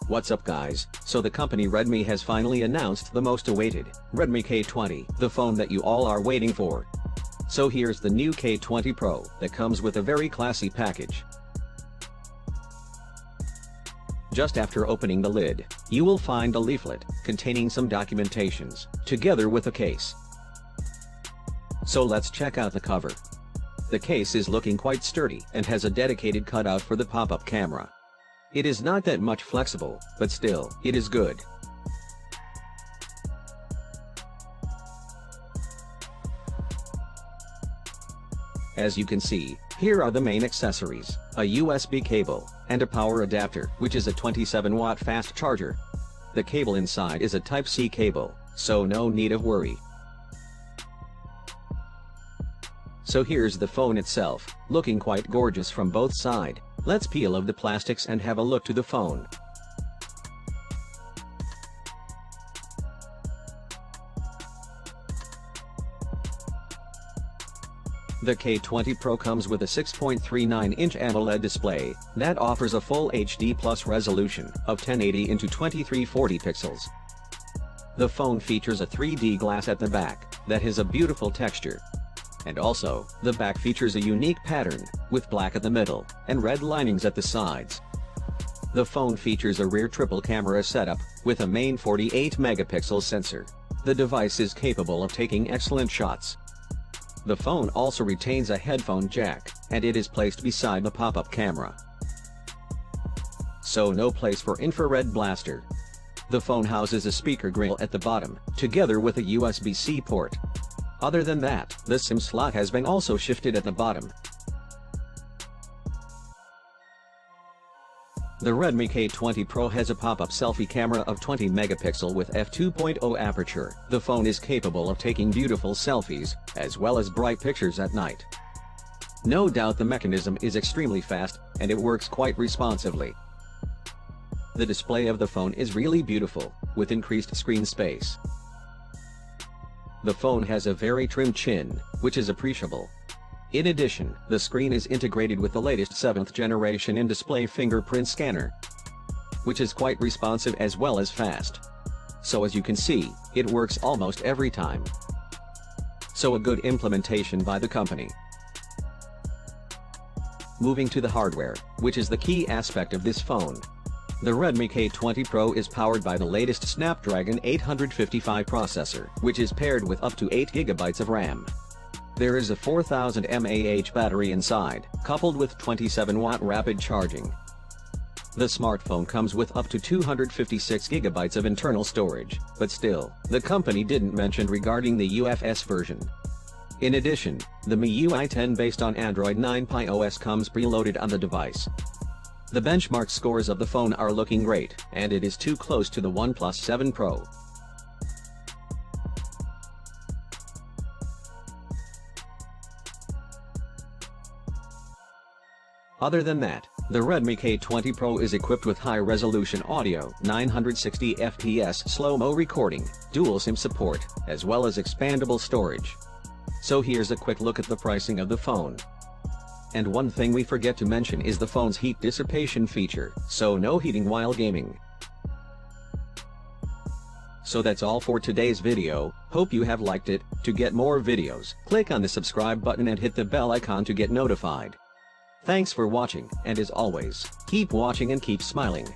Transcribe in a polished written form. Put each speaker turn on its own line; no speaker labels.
What's up guys, so the company Redmi has finally announced the most awaited, Redmi K20, the phone that you all are waiting for. So here's the new K20 Pro that comes with a very classy package. Just after opening the lid, you will find a leaflet containing some documentations, together with a case. So let's check out the cover. The case is looking quite sturdy and has a dedicated cutout for the pop-up camera. It is not that much flexible, but still, it is good. As you can see, here are the main accessories: a USB cable, and a power adapter, which is a 27-watt fast charger. The cable inside is a Type-C cable, so no need of worry. So here's the phone itself, looking quite gorgeous from both sides. Let's peel off the plastics and have a look to the phone. The K20 Pro comes with a 6.39-inch AMOLED display that offers a full HD Plus resolution of 1080 x 2340 pixels. The phone features a 3D glass at the back that has a beautiful texture. And also, the back features a unique pattern, with black at the middle, and red linings at the sides. The phone features a rear triple camera setup, with a main 48-megapixel sensor. The device is capable of taking excellent shots. The phone also retains a headphone jack, and it is placed beside the pop-up camera. So no place for infrared blaster. The phone houses a speaker grill at the bottom, together with a USB-C port. Other than that, the SIM slot has been also shifted at the bottom. The Redmi K20 Pro has a pop-up selfie camera of 20 megapixel with f2.0 aperture. The phone is capable of taking beautiful selfies, as well as bright pictures at night. No doubt the mechanism is extremely fast, and it works quite responsively. The display of the phone is really beautiful, with increased screen space. The phone has a very trim chin, which is appreciable. In addition, the screen is integrated with the latest 7th generation in-display fingerprint scanner, which is quite responsive as well as fast. So as you can see, it works almost every time. So a good implementation by the company. Moving to the hardware, which is the key aspect of this phone. The Redmi K20 Pro is powered by the latest Snapdragon 855 processor, which is paired with up to 8 GB of RAM. There is a 4000 mAh battery inside, coupled with 27-watt rapid charging. The smartphone comes with up to 256 GB of internal storage, but still, the company didn't mention regarding the UFS version. In addition, the MIUI 10 based on Android 9 Pie OS comes preloaded on the device. The benchmark scores of the phone are looking great, and it is too close to the OnePlus 7 Pro. Other than that, the Redmi K20 Pro is equipped with high-resolution audio, 960 fps slow-mo recording, dual SIM support, as well as expandable storage. So here's a quick look at the pricing of the phone. And one thing we forget to mention is the phone's heat dissipation feature, so no heating while gaming. So that's all for today's video. Hope you have liked it. To get more videos, click on the subscribe button and hit the bell icon to get notified. Thanks for watching, and as always, keep watching and keep smiling.